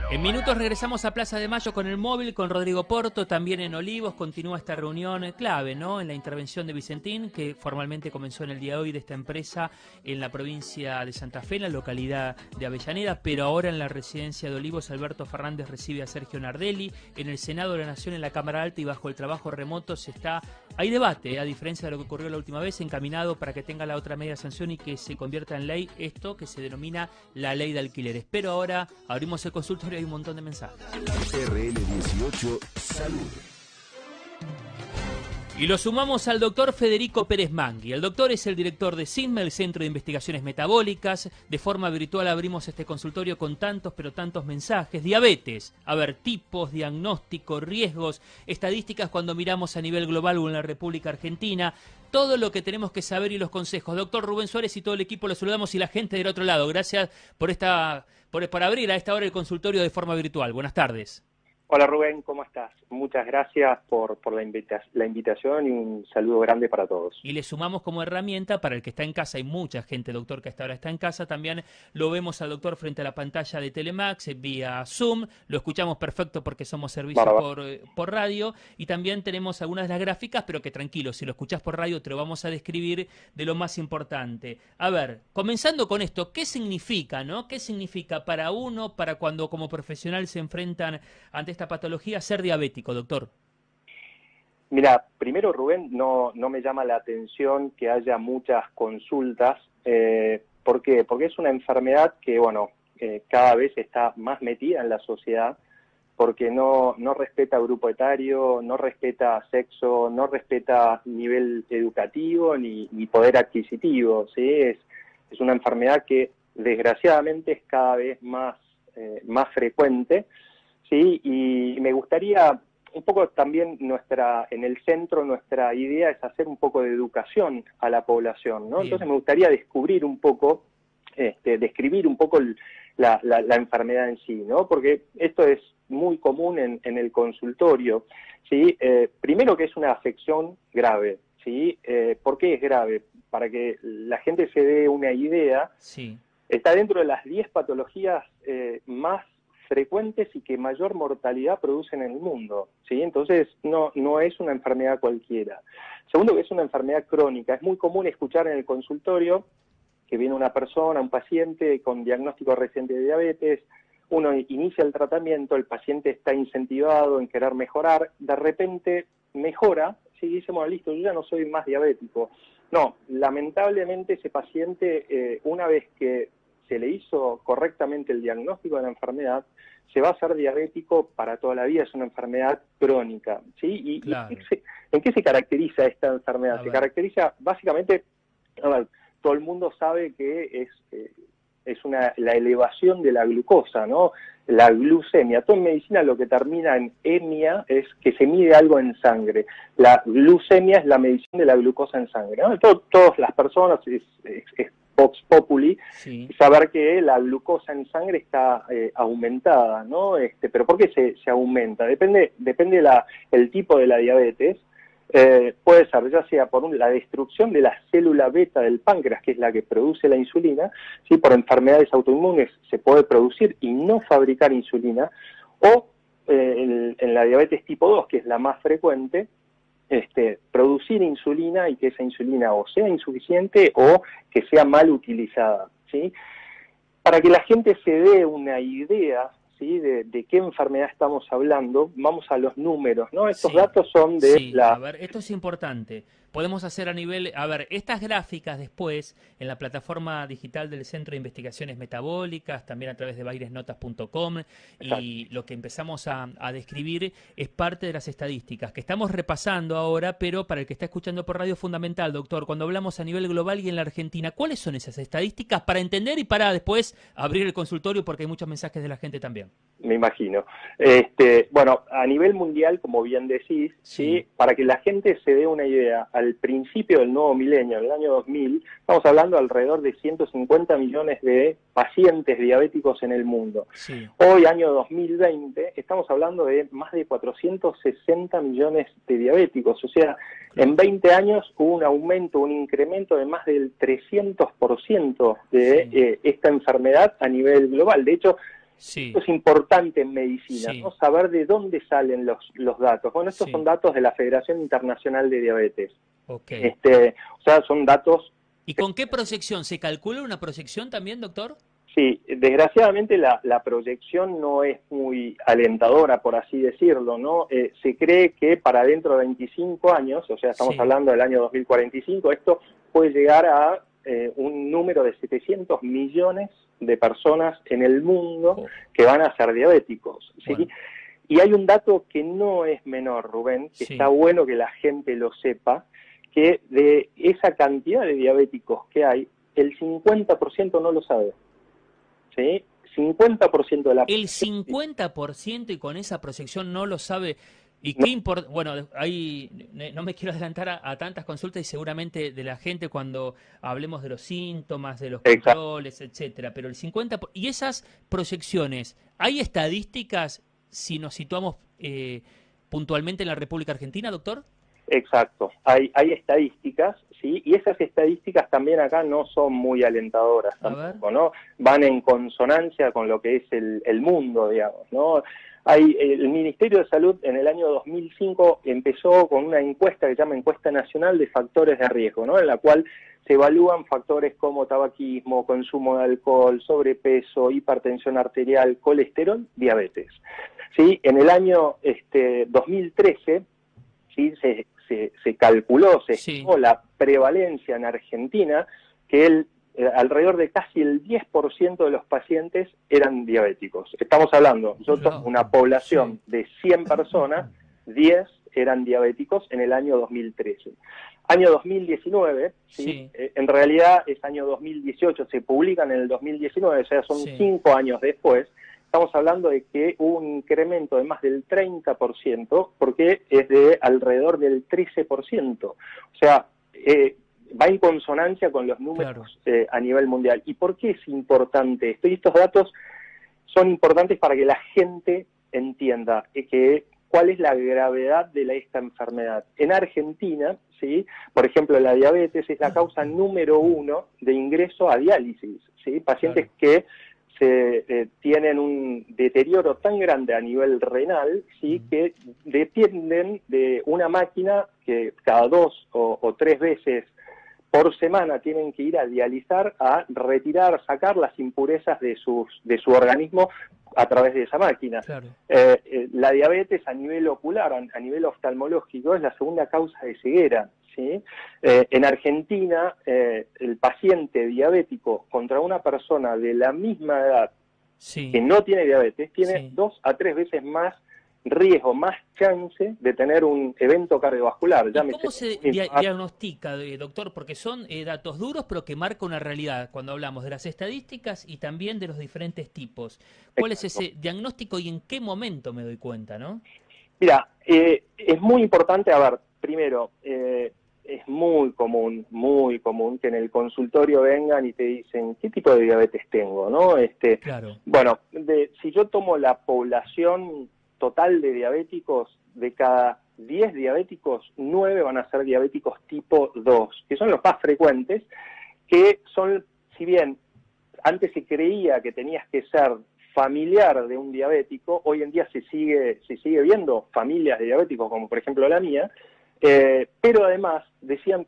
En minutos regresamos a Plaza de Mayo con el móvil, con Rodrigo Porto, también en Olivos. Continúa esta reunión clave, ¿no?, en la intervención de Vicentín, que formalmente comenzó en el día de hoy de esta empresa en la provincia de Santa Fe, en la localidad de Avellaneda, pero ahora en la residencia de Olivos. Alberto Fernández recibe a Sergio Nardelli. En el Senado de la Nación, en la Cámara Alta y bajo el trabajo remoto hay debate, a diferencia de lo que ocurrió la última vez, encaminado para que tenga la otra media sanción y que se convierta en ley esto que se denomina la ley de alquileres. Pero ahora abrimos el consultorio y hay un montón de mensajes. RL18 Salud. Y lo sumamos al doctor Federico Pérez Mangui. El doctor es el director de CISME, el Centro de Investigaciones Metabólicas. De forma virtual abrimos este consultorio con tantos, pero tantos mensajes. Diabetes, a ver, tipos, diagnóstico, riesgos, estadísticas cuando miramos a nivel global o en la República Argentina. Todo lo que tenemos que saber y los consejos. Doctor Rubén Suárez y todo el equipo, lo saludamos, y la gente del otro lado. Gracias por abrir a esta hora el consultorio de forma virtual. Buenas tardes. Hola Rubén, ¿cómo estás? Muchas gracias por la invitación y un saludo grande para todos. Y le sumamos como herramienta para el que está en casa. Hay mucha gente, doctor, que hasta ahora está en casa. También lo vemos al doctor frente a la pantalla de Telemax vía Zoom. Lo escuchamos perfecto porque somos servicio por radio. Y también tenemos algunas de las gráficas, pero que tranquilo, si lo escuchás por radio te lo vamos a describir de lo más importante. A ver, comenzando con esto, ¿qué significa, no? ¿Qué significa para uno, para cuando como profesional se enfrentan ante esta patología, ser diabético, doctor? Mira, primero Rubén, no me llama la atención que haya muchas consultas. ¿Por qué? Porque es una enfermedad que, cada vez está más metida en la sociedad, porque no respeta grupo etario, no respeta sexo, no respeta nivel educativo ni poder adquisitivo, ¿sí? Es una enfermedad que desgraciadamente es cada vez más frecuente. Sí, y me gustaría un poco también en el centro nuestra idea es hacer un poco de educación a la población, ¿no? Bien. Entonces me gustaría describir un poco la enfermedad en sí, ¿no? Porque esto es muy común en el consultorio, ¿sí? Primero que es una afección grave, ¿sí? ¿Por qué es grave? Para que la gente se dé una idea, sí. Está dentro de las 10 patologías más frecuentes y que mayor mortalidad producen en el mundo, ¿sí? Entonces no es una enfermedad cualquiera. Segundo, que es una enfermedad crónica. Es muy común escuchar en el consultorio que viene una persona, un paciente con diagnóstico reciente de diabetes, uno inicia el tratamiento, el paciente está incentivado en querer mejorar, de repente mejora, ¿sí? Dice, bueno, listo, yo ya no soy más diabético. No, lamentablemente ese paciente, una vez que se le hizo correctamente el diagnóstico de la enfermedad, se va a hacer diabético para toda la vida. Es una enfermedad crónica, ¿sí? ¿Y en qué se caracteriza esta enfermedad? Se caracteriza básicamente, todo el mundo sabe que es la elevación de la glucosa, ¿no? La glucemia. Todo en medicina lo que termina en emia es que se mide algo en sangre. La glucemia es la medición de la glucosa en sangre, ¿no? Todas las personas es Vox Populi, sí. Saber que la glucosa en sangre está aumentada, ¿no? Pero ¿por qué se aumenta? Depende el tipo de la diabetes. Puede ser ya sea por la destrucción de la célula beta del páncreas, que es la que produce la insulina, ¿sí? Por enfermedades autoinmunes se puede producir y no fabricar insulina, o en la diabetes tipo 2, que es la más frecuente, producir insulina y que esa insulina o sea insuficiente o que sea mal utilizada, ¿sí? Para que la gente se dé una idea, ¿sí? de qué enfermedad estamos hablando, vamos a los números, ¿no? Estos datos son de A ver, esto es importante. Podemos hacer a nivel... A ver, estas gráficas después, en la plataforma digital del Centro de Investigaciones Metabólicas, también a través de bairesnotas.com, y lo que empezamos a describir es parte de las estadísticas que estamos repasando ahora, pero para el que está escuchando por radio es fundamental, doctor, cuando hablamos a nivel global y en la Argentina, ¿cuáles son esas estadísticas para entender y para después abrir el consultorio, porque hay muchos mensajes de la gente también? Me imagino. Bueno, a nivel mundial, como bien decís, ¿sí? Para que la gente se dé una idea, al principio del nuevo milenio, en el año 2000, estamos hablando de alrededor de 150 millones de pacientes diabéticos en el mundo. Sí. Hoy, año 2020, estamos hablando de más de 460 millones de diabéticos. O sea, en 20 años hubo un aumento, un incremento de más del 300% de esta enfermedad a nivel global. De hecho, esto es importante en medicina, ¿no? Saber de dónde salen los datos. Bueno, estos son datos de la Federación Internacional de Diabetes. Okay. O sea, son datos... ¿Y con qué proyección? ¿Se calcula una proyección también, doctor? Sí, desgraciadamente la proyección no es muy alentadora, por así decirlo, ¿no? Se cree que para dentro de 25 años, o sea, estamos hablando del año 2045, esto puede llegar a un número de 700 millones de personas en el mundo que van a ser diabéticos, ¿sí? Bueno. Y hay un dato que no es menor, Rubén, que está bueno que la gente lo sepa, que de esa cantidad de diabéticos que hay, el 50% no lo sabe. ¿Sí? 50% de la... El 50% y con esa proyección no lo sabe. ¿Y qué importa? Bueno, ahí no me quiero adelantar a tantas consultas y seguramente de la gente cuando hablemos de los síntomas, de los controles, etcétera. Pero el 50%... ¿Y esas proyecciones? ¿Hay estadísticas si nos situamos puntualmente en la República Argentina, doctor? Exacto. Hay estadísticas, ¿sí? Y esas estadísticas también acá no son muy alentadoras tampoco, ¿no? Van en consonancia con lo que es el mundo, digamos, ¿no? El Ministerio de Salud en el año 2005 empezó con una encuesta que se llama Encuesta Nacional de Factores de Riesgo, ¿no? En la cual se evalúan factores como tabaquismo, consumo de alcohol, sobrepeso, hipertensión arterial, colesterol, diabetes. ¿Sí? En el año 2013, ¿sí? se calculó, se estimó la prevalencia en Argentina, que alrededor de casi el 10% de los pacientes eran diabéticos. Estamos hablando, una población de 100 personas, 10 eran diabéticos en el año 2013. Año 2019, ¿sí? En realidad es año 2018, se publican en el 2019, o sea, son 5 años después. Estamos hablando de que hubo un incremento de más del 30%, porque es de alrededor del 13%. O sea, va en consonancia con los números a nivel mundial. ¿Y por qué es importante esto? Y estos datos son importantes para que la gente entienda cuál es la gravedad de esta enfermedad. En Argentina, ¿sí? Por ejemplo, la diabetes es la causa número 1 de ingreso a diálisis, ¿sí? Pacientes que tienen un deterioro tan grande a nivel renal, ¿sí? Que dependen de una máquina que cada 2 o 3 veces por semana tienen que ir a dializar, a retirar, sacar las impurezas de su organismo a través de esa máquina. La diabetes a nivel ocular, a nivel oftalmológico, es la segunda causa de ceguera, ¿sí? En Argentina, el paciente diabético contra una persona de la misma edad que no tiene diabetes, tiene 2 a 3 veces más riesgo, más chance de tener un evento cardiovascular. ¿Cómo se diagnostica, doctor? Porque son datos duros, pero que marcan una realidad cuando hablamos de las estadísticas y también de los diferentes tipos. ¿Cuál es ese diagnóstico y en qué momento me doy cuenta, no? Mira, es muy importante, primero, es muy común que en el consultorio vengan y te dicen, ¿qué tipo de diabetes tengo, no? Bueno, si yo tomo la población total de diabéticos, de cada 10 diabéticos, 9 van a ser diabéticos tipo 2, que son los más frecuentes, que son, si bien antes se creía que tenías que ser familiar de un diabético, hoy en día se sigue viendo familias de diabéticos, como por ejemplo la mía, pero además decían,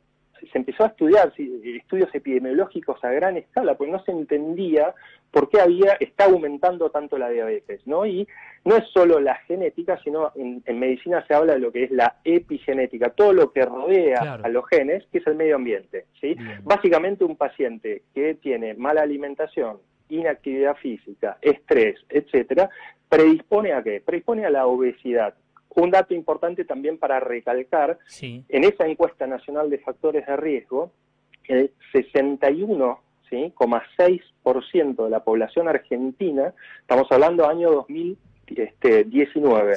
se empezó a estudiar estudios epidemiológicos a gran escala, pues no se entendía por qué está aumentando tanto la diabetes, ¿no? Y no es solo la genética, sino en medicina se habla de lo que es la epigenética, todo lo que rodea a los genes, que es el medio ambiente, ¿sí? Básicamente un paciente que tiene mala alimentación, inactividad física, estrés, etcétera, ¿predispone a qué? Predispone a la obesidad. Un dato importante también para recalcar, en esa encuesta nacional de factores de riesgo, el 61,6% de la población argentina, estamos hablando año 2019,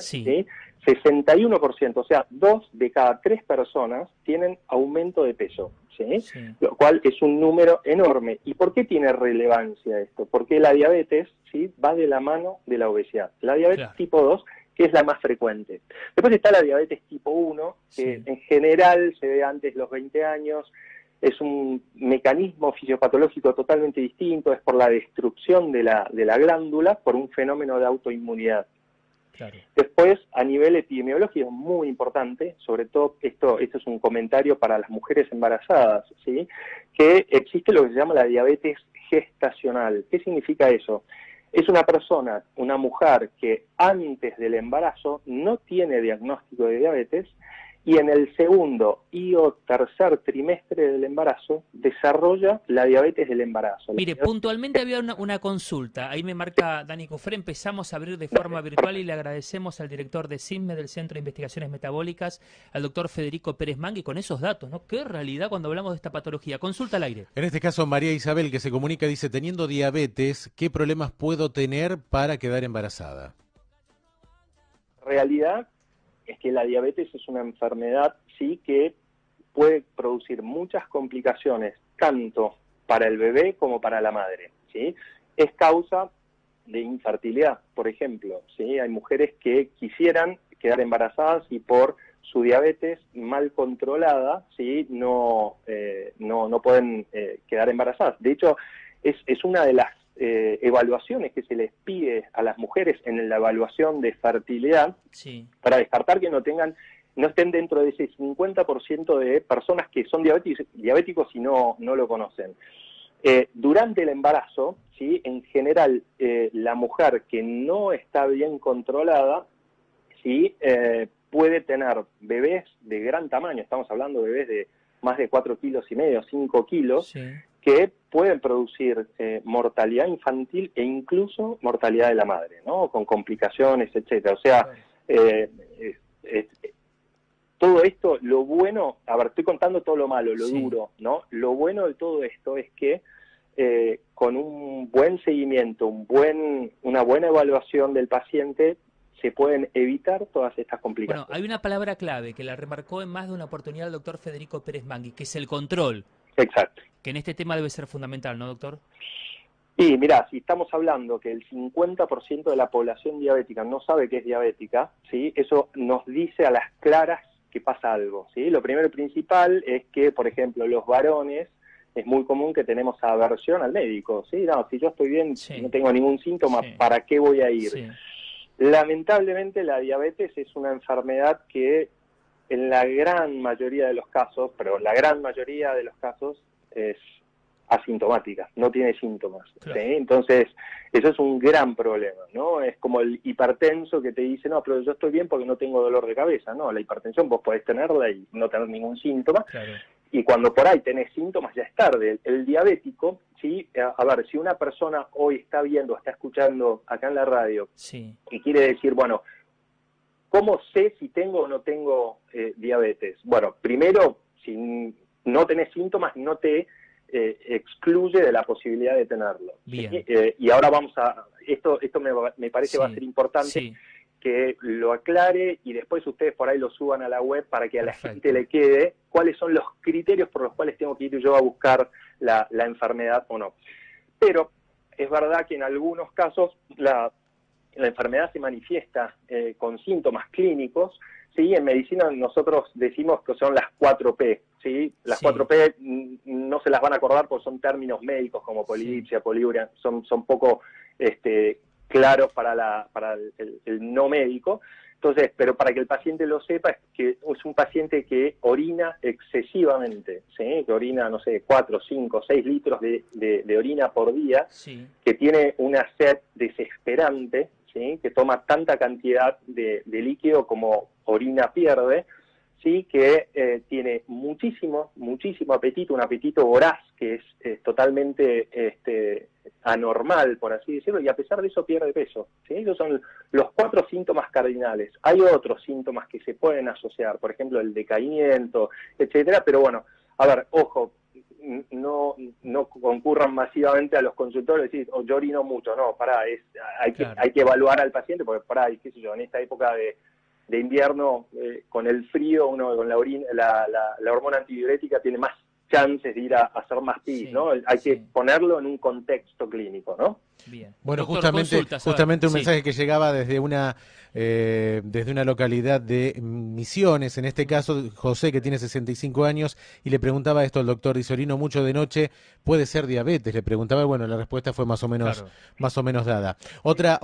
61%, o sea, 2 de cada 3 personas tienen aumento de peso, ¿sí? Sí. Lo cual es un número enorme. ¿Y por qué tiene relevancia esto? Porque la diabetes, ¿sí?, va de la mano de la obesidad. La diabetes Claro. tipo 2, que es la más frecuente. Después está la diabetes tipo 1, que Sí. en general se ve antes de los 20 años, es un mecanismo fisiopatológico totalmente distinto, es por la destrucción de la glándula por un fenómeno de autoinmunidad. Claro. Después, a nivel epidemiológico, es muy importante, sobre todo esto es un comentario para las mujeres embarazadas, ¿sí?, que existe lo que se llama la diabetes gestacional. ¿Qué significa eso? Es una persona, una mujer que antes del embarazo no tiene diagnóstico de diabetes y en el segundo y o tercer trimestre del embarazo desarrolla la diabetes del embarazo. Mire, puntualmente había una consulta. Ahí me marca Dani Cufré. Empezamos a abrir de forma virtual y le agradecemos al director de CISME, del Centro de Investigaciones Metabólicas, al doctor Federico Pérez Mangui, con esos datos, ¿no? Qué realidad cuando hablamos de esta patología. Consulta al aire. En este caso, María Isabel, que se comunica, dice, teniendo diabetes, ¿qué problemas puedo tener para quedar embarazada? La realidad es que la diabetes es una enfermedad, sí, que puede producir muchas complicaciones, tanto para el bebé como para la madre, ¿sí? Es causa de infertilidad, por ejemplo, ¿sí? Hay mujeres que quisieran quedar embarazadas y por su diabetes mal controlada, ¿sí?, no pueden quedar embarazadas. De hecho, es una de las evaluaciones que se les pide a las mujeres en la evaluación de fertilidad, Sí. para descartar que no estén dentro de ese 50% de personas que son diabéticos y no lo conocen. Durante el embarazo, ¿sí?, en general, la mujer que no está bien controlada, ¿sí?, puede tener bebés de gran tamaño, estamos hablando de bebés de más de 4,5 kilos, 5 kilos, Sí. que pueden producir mortalidad infantil e incluso mortalidad de la madre, ¿no?, con complicaciones, etcétera. O sea, todo esto, lo bueno, a ver, estoy contando todo lo malo, lo Sí. duro, ¿no? Lo bueno de todo esto es que con un buen seguimiento, una buena evaluación del paciente, se pueden evitar todas estas Bueno, complicaciones. hay una palabra clave que la remarcó en más de una oportunidad el doctor Federico Pérez Mangui, que es el control, Exacto. que en este tema debe ser fundamental, ¿no, doctor? Y mirá, si estamos hablando que el 50% de la población diabética no sabe que es diabética, ¿sí?, eso nos dice a las claras que pasa algo, ¿sí? Lo primero y principal es que, por ejemplo, los varones, es muy común que tenemos aversión al médico, ¿sí? No, si yo estoy bien, Sí. no tengo ningún síntoma, Sí. ¿para qué voy a ir? Sí. Lamentablemente la diabetes es una enfermedad que en la gran mayoría de los casos, pero la gran mayoría de los casos es asintomática, no tiene síntomas, Claro. ¿sí? Entonces, eso es un gran problema, ¿no? Es como el hipertenso que te dice, no, pero yo estoy bien porque no tengo dolor de cabeza, ¿no? La hipertensión vos podés tenerla y no tener ningún síntoma, Claro. y cuando por ahí tenés síntomas ya es tarde. El diabético, ¿sí? A ver, si una persona hoy está viendo, está escuchando acá en la radio Sí. y quiere decir, bueno, ¿cómo sé si tengo o no tengo diabetes? Bueno, primero, si no tenés síntomas, no te excluye de la posibilidad de tenerlo. Bien. ¿Sí? Y ahora vamos a... Esto me parece va a Sí. ser importante Sí. que lo aclare y después ustedes por ahí lo suban a la web para que a la Perfecto. gente le quede cuáles son los criterios por los cuales tengo que ir yo a buscar la enfermedad o no. Pero es verdad que en algunos casos la enfermedad se manifiesta con síntomas clínicos, ¿sí? En medicina nosotros decimos que son las 4P, ¿sí? Las Sí. 4P no se las van a acordar porque son términos médicos como polidipsia, poliuria, son poco claros para el no médico. Entonces, pero para que el paciente lo sepa, es que es un paciente que orina excesivamente, ¿sí? Que orina, no sé, 4, 5, 6 litros de orina por día, Sí. que tiene una sed desesperante, ¿sí? Que toma tanta cantidad de líquido como orina pierde, ¿sí? Que tiene muchísimo apetito, un apetito voraz que es totalmente anormal, por así decirlo, y a pesar de eso pierde peso, ¿sí? Esos son los 4 síntomas cardinales. Hay otros síntomas que se pueden asociar, por ejemplo, el decaimiento, etcétera, pero bueno, a ver, ojo, no concurran masivamente a los consultorios y decir, oh, yo orino mucho, no, pará, hay Claro. que evaluar al paciente, porque pará, qué sé yo, en esta época de invierno, con el frío, uno con la hormona antidiurética tiene más chances de ir a hacer más pis, Sí, ¿no? Hay que sí. ponerlo en un contexto clínico, ¿no? Bien. Bueno, Doctor, justamente, consultas, a ver. justamente un Sí. mensaje que llegaba desde una localidad de Misiones, en este caso José, que tiene 65 años, y le preguntaba esto al doctor, dice, orino mucho de noche, ¿puede ser diabetes? Le preguntaba, y bueno, la respuesta fue Claro. más o menos dada. Otra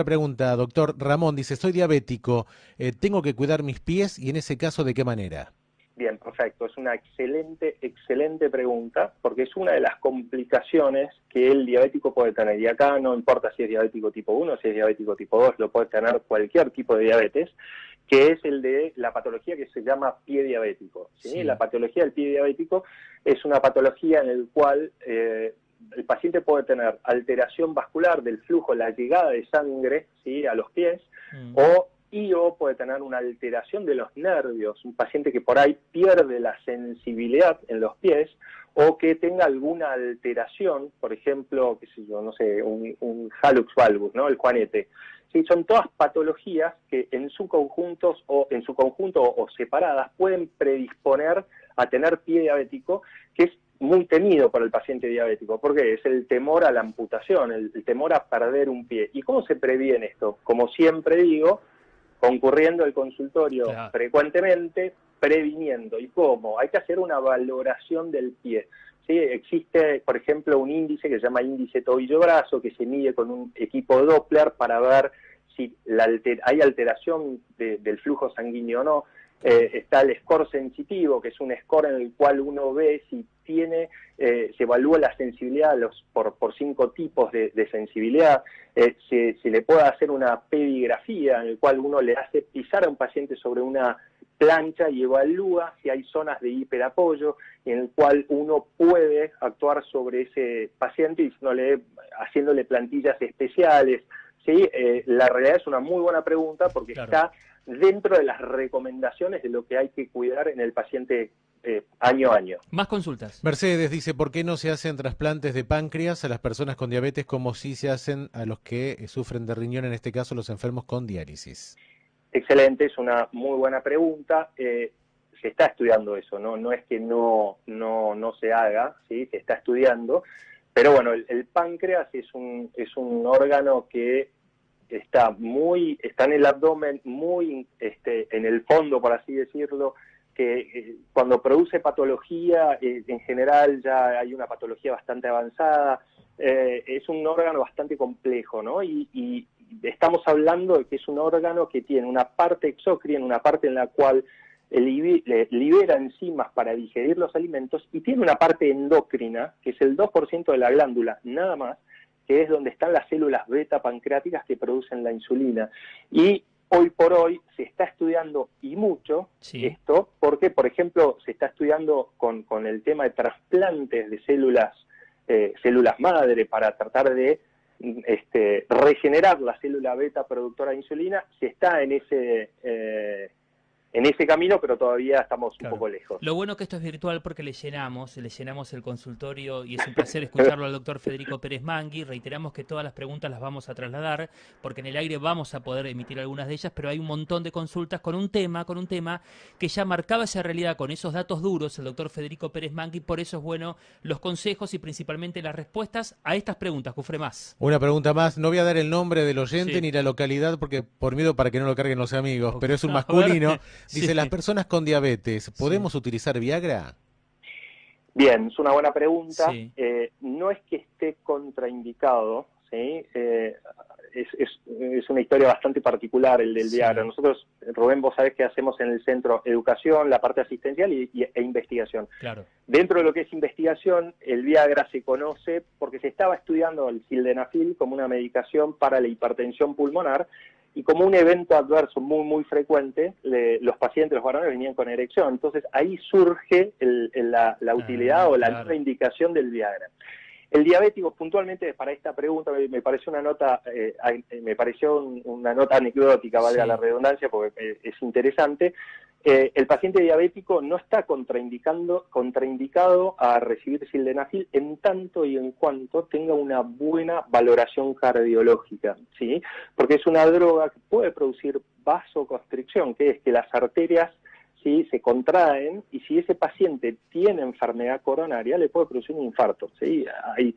pregunta, doctor Ramón, dice, soy diabético, ¿tengo que cuidar mis pies? Y en ese caso, ¿de qué manera? Bien, perfecto. Es una excelente pregunta, porque es una de las complicaciones que el diabético puede tener. Y acá no importa si es diabético tipo 1, si es diabético tipo 2, lo puede tener cualquier tipo de diabetes, que es el de la patología que se llama pie diabético. ¿Sí? Sí. La patología del pie diabético es una patología en la cual el paciente puede tener alteración vascular del flujo, la llegada de sangre, ¿sí?, a los pies, o puede tener una alteración de los nervios, un paciente que por ahí pierde la sensibilidad en los pies, o que tenga alguna alteración, por ejemplo, qué sé yo, no sé, un hallux valgus, ¿no?, el juanete. Sí, son todas patologías que en su conjunto o separadas pueden predisponer a tener pie diabético, que es muy temido por el paciente diabético, porque es el temor a la amputación, el temor a perder un pie. ¿Y cómo se previene esto? Como siempre digo, concurriendo al consultorio Claro. frecuentemente, previniendo. ¿Y cómo? Hay que hacer una valoración del pie. ¿Sí? Existe, por ejemplo, un índice que se llama índice tobillo-brazo, que se mide con un equipo Doppler para ver si hay alteración del flujo sanguíneo o no. Está el score sensitivo, que es un score en el cual uno ve si tiene, se evalúa la sensibilidad por 5 tipos de sensibilidad. Se le puede hacer una pedigrafía en el cual uno le hace pisar a un paciente sobre una plancha y evalúa si hay zonas de hiperapoyo, en el cual uno puede actuar sobre ese paciente haciéndole plantillas especiales. ¿Sí? La realidad es una muy buena pregunta porque Claro. está dentro de las recomendaciones de lo que hay que cuidar en el paciente año a año. Más consultas. Mercedes dice, ¿por qué no se hacen trasplantes de páncreas a las personas con diabetes como sí se hacen a los que sufren de riñón, en este caso los enfermos con diálisis? Excelente, es una muy buena pregunta. Se está estudiando eso, no es que no se haga, ¿sí? Se está estudiando, pero bueno, el páncreas es un órgano que está en el abdomen, muy en el fondo, por así decirlo, que cuando produce patología, en general ya hay una patología bastante avanzada. Es un órgano bastante complejo, ¿no? Y estamos hablando de que es un órgano que tiene una parte exócrina, una parte en la cual libera enzimas para digerir los alimentos, y tiene una parte endocrina, que es el 2% de la glándula, nada más, que es donde están las células beta pancreáticas que producen la insulina. Y hoy por hoy se está estudiando y mucho esto, porque, por ejemplo, se está estudiando con el tema de trasplantes de células madre para tratar de regenerar la célula beta productora de insulina. Se está en ese camino, pero todavía estamos un poco lejos. Lo bueno que esto es virtual porque le llenamos el consultorio y es un placer escucharlo al doctor Federico Pérez Mangui. Reiteramos que todas las preguntas las vamos a trasladar porque en el aire vamos a poder emitir algunas de ellas, pero hay un montón de consultas con un tema que ya marcaba esa realidad con esos datos duros el doctor Federico Pérez Mangui. Por eso es bueno los consejos y principalmente las respuestas a estas preguntas. Cufre más. Una pregunta más, no voy a dar el nombre del oyente Sí. ni la localidad porque por miedo para que no lo carguen los amigos, pero es un masculino. Dice, Sí. las personas con diabetes, ¿podemos utilizar Viagra? Bien, es una buena pregunta. Sí. No es que esté contraindicado, ¿sí? Es una historia bastante particular el del Viagra. Nosotros, Rubén, vos sabés que hacemos en el centro educación, la parte asistencial e investigación. Claro. Dentro de lo que es investigación, el Viagra se conoce porque se estaba estudiando el sildenafil como una medicación para la hipertensión pulmonar, y como un evento adverso muy frecuente, los pacientes, los varones, venían con erección. Entonces ahí surge la utilidad o la nueva indicación del Viagra. El diabético, puntualmente para esta pregunta, me pareció una nota anecdótica, valga la redundancia, porque es interesante. El paciente diabético no está contraindicado a recibir sildenafil en tanto y en cuanto tenga una buena valoración cardiológica, ¿sí? Porque es una droga que puede producir vasoconstricción, que es que las arterias, ¿sí?, se contraen, y si ese paciente tiene enfermedad coronaria le puede producir un infarto, ¿sí? Hay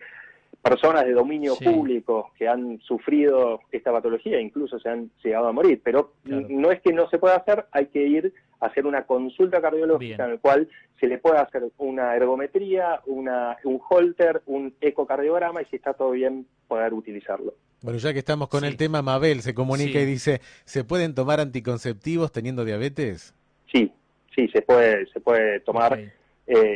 personas de dominio público que han sufrido esta patología, incluso se han llegado a morir, pero no es que no se pueda hacer, hay que ir a hacer una consulta cardiológica en la cual se le puede hacer una ergometría, un holter, un ecocardiograma, y si está todo bien, poder utilizarlo. Bueno, ya que estamos con el tema, Mabel se comunica y dice, ¿se pueden tomar anticonceptivos teniendo diabetes? Sí, se puede tomar.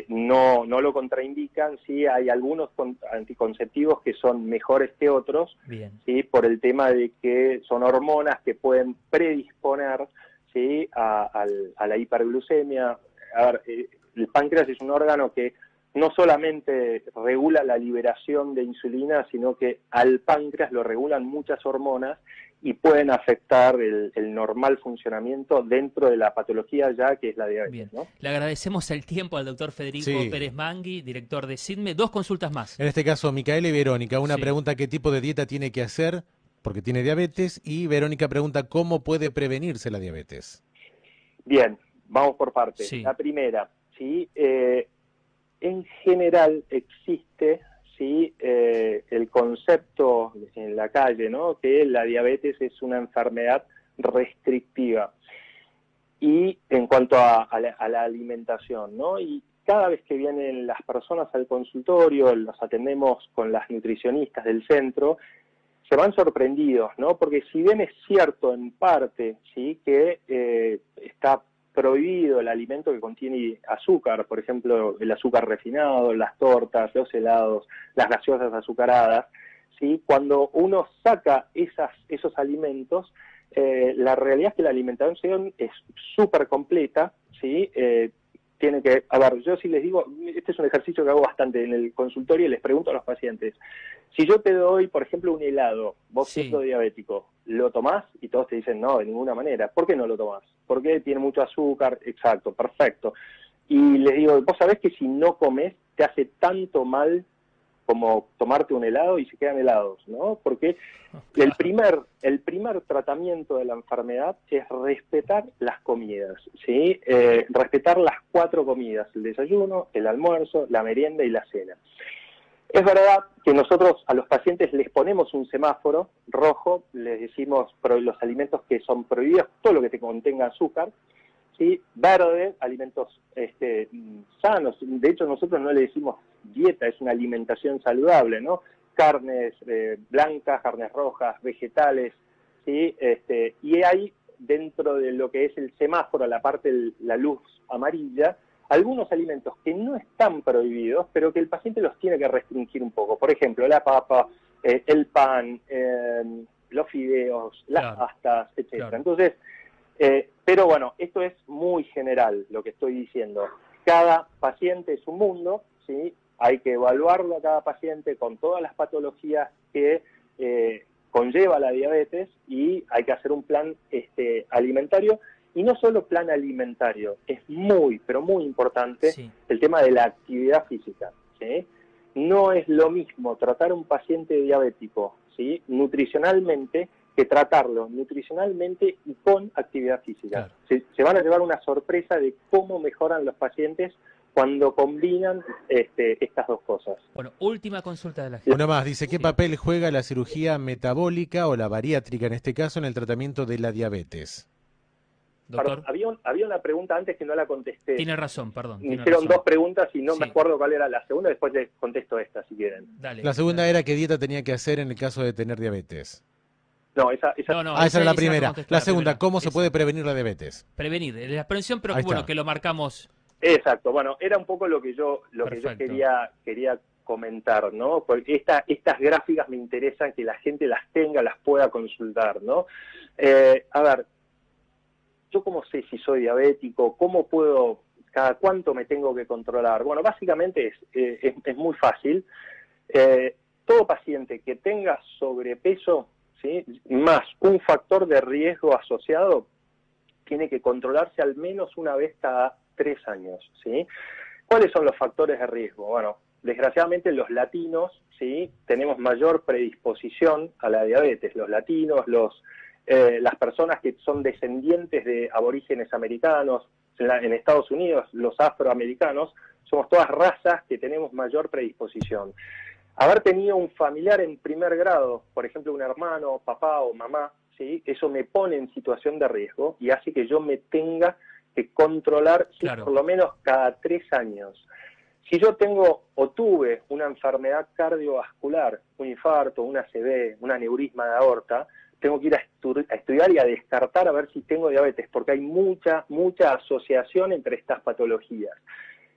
No lo contraindican, sí, hay algunos anticonceptivos que son mejores que otros, sí, por el tema de que son hormonas que pueden predisponer, sí, a la hiperglucemia. A ver, el páncreas es un órgano que no solamente regula la liberación de insulina, sino que al páncreas lo regulan muchas hormonas y pueden afectar el normal funcionamiento dentro de la patología ya que es la diabetes, ¿no? Le agradecemos el tiempo al doctor Federico Pérez Mangui, director de SIDME. 2 consultas más. En este caso, Micaela y Verónica, una pregunta: ¿qué tipo de dieta tiene que hacer porque tiene diabetes? Y Verónica pregunta, ¿cómo puede prevenirse la diabetes? Bien, vamos por partes. La primera, ¿sí? En general existe, ¿sí?, el concepto en la calle, ¿no?, que la diabetes es una enfermedad restrictiva. Y en cuanto a la alimentación, ¿no? Y cada vez que vienen las personas al consultorio, los atendemos con las nutricionistas del centro, se van sorprendidos, ¿no? Porque si bien es cierto en parte, ¿sí?, que está prohibido el alimento que contiene azúcar, por ejemplo, el azúcar refinado, las tortas, los helados, las gaseosas azucaradas, ¿sí?, cuando uno saca esos alimentos, la realidad es que la alimentación es súper completa, ¿sí? Tiene que, a ver, yo sí les digo, este es un ejercicio que hago bastante en el consultorio y les pregunto a los pacientes, si yo te doy, por ejemplo, un helado, vos siendo diabético, ¿lo tomás? Y todos te dicen, no, de ninguna manera. ¿Por qué no lo tomás? Porque tiene mucho azúcar. Exacto, perfecto. Y les digo, vos sabés que si no comés, te hace tanto mal como tomarte un helado y se quedan helados, ¿no? Porque el primer tratamiento de la enfermedad es respetar las comidas, ¿sí? Respetar las 4 comidas, el desayuno, el almuerzo, la merienda y la cena. Es verdad que nosotros a los pacientes les ponemos un semáforo rojo, les decimos los alimentos que son prohibidos, todo lo que te contenga azúcar, ¿sí? Verde, alimentos sanos. De hecho, nosotros no le decimos dieta, es una alimentación saludable, ¿no? Carnes blancas, carnes rojas, vegetales, ¿sí? Y hay dentro de lo que es el semáforo, la parte de la luz amarilla, algunos alimentos que no están prohibidos, pero que el paciente los tiene que restringir un poco. Por ejemplo, la papa, el pan, los fideos, las pastas, etc. Entonces, pero bueno, esto es muy general lo que estoy diciendo. Cada paciente es un mundo, ¿sí? Hay que evaluarlo a cada paciente con todas las patologías que conlleva la diabetes, y hay que hacer un plan alimentario. Y no solo plan alimentario, es muy, pero muy importante el tema de la actividad física, ¿sí? No es lo mismo tratar a un paciente diabético, ¿sí?, nutricionalmente, que tratarlo nutricionalmente y con actividad física. Se van a llevar una sorpresa de cómo mejoran los pacientes cuando combinan estas dos cosas. Bueno, última consulta de la gente. Una más, dice, ¿qué papel juega la cirugía metabólica o la bariátrica en este caso en el tratamiento de la diabetes? Doctor. Perdón, había una pregunta antes que no la contesté. Tiene razón, perdón. Me hicieron 2 preguntas y no me acuerdo cuál era la segunda, después les contesto esta si quieren. Dale, la segunda era qué dieta tenía que hacer en el caso de tener diabetes. No, esa era la primera. La segunda, ¿cómo se puede prevenir la diabetes? Prevenir, la prevención, pero bueno, que lo marcamos. Exacto, bueno, era un poco lo que yo quería comentar, ¿no? Porque estas gráficas me interesan que la gente las tenga, las pueda consultar, ¿no? A ver, ¿yo cómo sé si soy diabético? ¿Cómo puedo, cada cuánto me tengo que controlar? Bueno, básicamente es muy fácil. Todo paciente que tenga sobrepeso, ¿sí?, más un factor de riesgo asociado, tiene que controlarse al menos una vez cada 3 años, ¿sí? ¿Cuáles son los factores de riesgo? Bueno, desgraciadamente los latinos, ¿sí?, tenemos mayor predisposición a la diabetes. Los latinos, las personas que son descendientes de aborígenes americanos, en Estados Unidos, los afroamericanos, somos todas razas que tenemos mayor predisposición. Haber tenido un familiar en primer grado, por ejemplo, un hermano, papá o mamá, ¿sí?, eso me pone en situación de riesgo y hace que yo me tenga que controlar por lo menos cada 3 años. Si yo tengo o tuve una enfermedad cardiovascular, un infarto, una ACV, un aneurisma de aorta, tengo que ir a estudiar y a descartar a ver si tengo diabetes, porque hay mucha asociación entre estas patologías.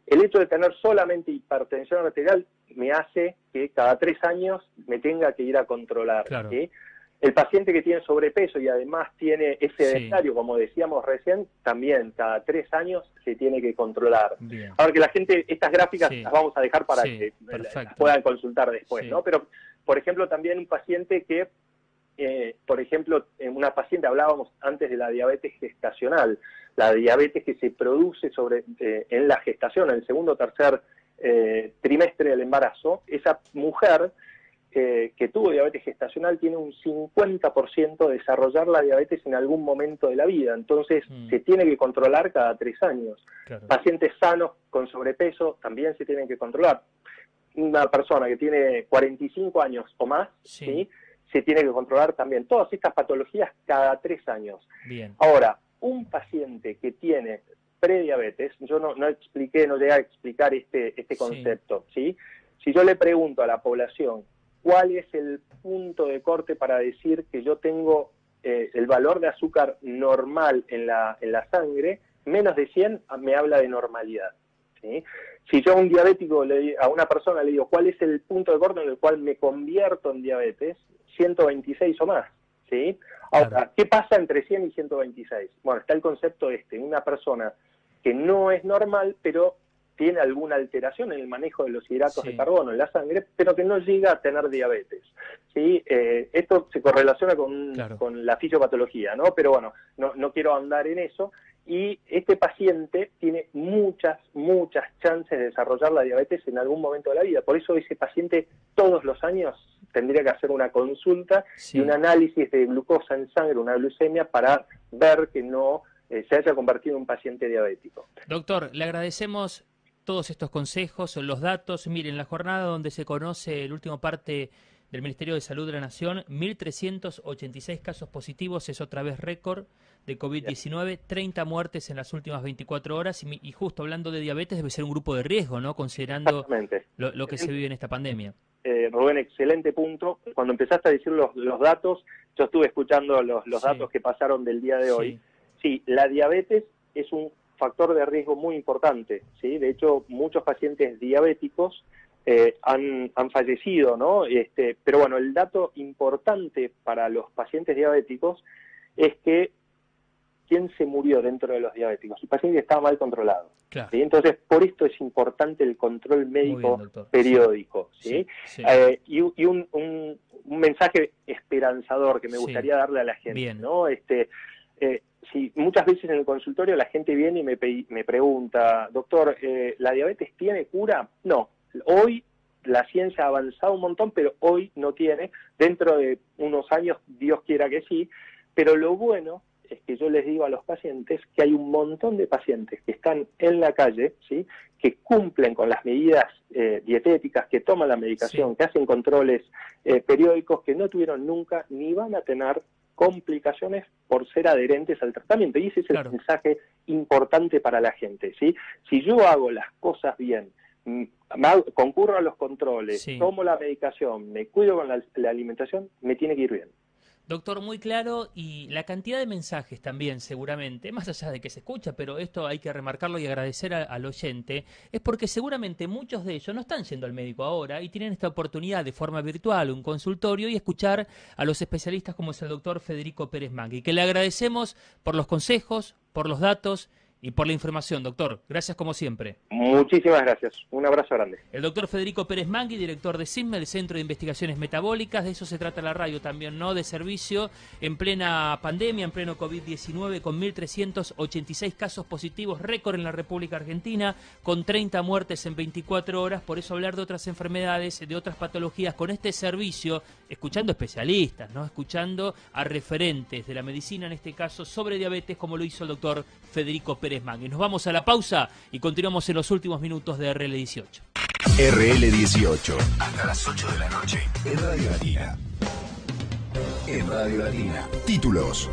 El hecho de tener solamente hipertensión arterial me hace que cada 3 años me tenga que ir a controlar, ¿sí? El paciente que tiene sobrepeso y además tiene sedentario, como decíamos recién, también cada 3 años se tiene que controlar. Bien. Ahora que la gente, estas gráficas las vamos a dejar para que las puedan consultar después, ¿no? Pero, por ejemplo, también un paciente que, por ejemplo, una paciente, hablábamos antes de la diabetes gestacional, la diabetes que se produce en la gestación, en el segundo o tercer trimestre del embarazo. Esa mujer que tuvo diabetes gestacional tiene un 50% de desarrollar la diabetes en algún momento de la vida, entonces se tiene que controlar cada 3 años. Claro. Pacientes sanos con sobrepeso también se tienen que controlar. Una persona que tiene 45 años o más, ¿sí?, se tiene que controlar también. Todas estas patologías cada 3 años. Bien. Ahora, un paciente que tiene prediabetes, yo no llegué a explicar este concepto, ¿sí? Si yo le pregunto a la población cuál es el punto de corte para decir que yo tengo el valor de azúcar normal en la sangre, menos de 100 me habla de normalidad, ¿sí? Si yo a un diabético, a una persona le digo cuál es el punto de corte en el cual me convierto en diabetes, 126 o más, ¿sí? Ahora, claro, ¿qué pasa entre 100 y 126? Bueno, está el concepto una persona que no es normal, pero tiene alguna alteración en el manejo de los hidratos de carbono en la sangre, pero que no llega a tener diabetes, ¿sí? Esto se correlaciona con la fisiopatología, ¿no? Pero bueno, no quiero andar en eso. Y este paciente tiene muchas chances de desarrollar la diabetes en algún momento de la vida. Por eso ese paciente todos los años tendría que hacer una consulta y un análisis de glucosa en sangre, una glucemia, para ver que no se haya convertido en un paciente diabético. Doctor, le agradecemos todos estos consejos, los datos. Miren, la jornada donde se conoce el último parte del Ministerio de Salud de la Nación, 1.386 casos positivos, es otra vez récord de COVID-19, 30 muertes en las últimas 24 horas, y justo hablando de diabetes debe ser un grupo de riesgo, ¿no?, considerando lo que se vive en esta pandemia. Rubén, excelente punto. Cuando empezaste a decir los datos, yo estuve escuchando los datos que pasaron del día de hoy. Sí, la diabetes es un factor de riesgo muy importante, ¿sí? De hecho, muchos pacientes diabéticos han fallecido, ¿no? Pero bueno, el dato importante para los pacientes diabéticos es que ¿quién se murió dentro de los diabéticos? El paciente estaba mal controlado. Claro. ¿Sí? Entonces, por esto es importante el control médico periódico, ¿sí? Y un mensaje esperanzador que me gustaría darle a la gente, ¿no? Si muchas veces en el consultorio la gente viene y me pregunta, doctor, ¿la diabetes tiene cura? No, hoy la ciencia ha avanzado un montón, pero hoy no tiene. Dentro de unos años, Dios quiera que sí, pero lo bueno es que yo les digo a los pacientes que hay un montón de pacientes que están en la calle, ¿sí?, que cumplen con las medidas dietéticas, que toman la medicación, que hacen controles periódicos, que no tuvieron nunca ni van a tener complicaciones por ser adherentes al tratamiento. Y ese es el mensaje importante para la gente, ¿sí? Si yo hago las cosas bien, concurro a los controles, tomo la medicación, me cuido con la alimentación, me tiene que ir bien. Doctor, muy claro, y la cantidad de mensajes también seguramente, más allá de que se escucha, pero esto hay que remarcarlo y agradecer al oyente, es porque seguramente muchos de ellos no están yendo al médico ahora y tienen esta oportunidad de forma virtual, un consultorio, y escuchar a los especialistas como es el doctor Federico Pérez Mangui, que le agradecemos por los consejos, por los datos y por la información, doctor. Gracias como siempre. Muchísimas gracias. Un abrazo grande. El doctor Federico Pérez Mangui, director de CISME, el Centro de Investigaciones Metabólicas. De eso se trata la radio también, ¿no? De servicio en plena pandemia, en pleno COVID-19, con 1.386 casos positivos, récord en la República Argentina, con 30 muertes en 24 horas. Por eso hablar de otras enfermedades, de otras patologías, con este servicio, escuchando especialistas, ¿no? Escuchando a referentes de la medicina, en este caso, sobre diabetes, como lo hizo el doctor Federico Pérez Mangui. Nos vamos a la pausa y continuamos en los últimos minutos de RL18. RL18, hasta las 8 de la noche, en Radio Latina. En Radio Latina. Títulos.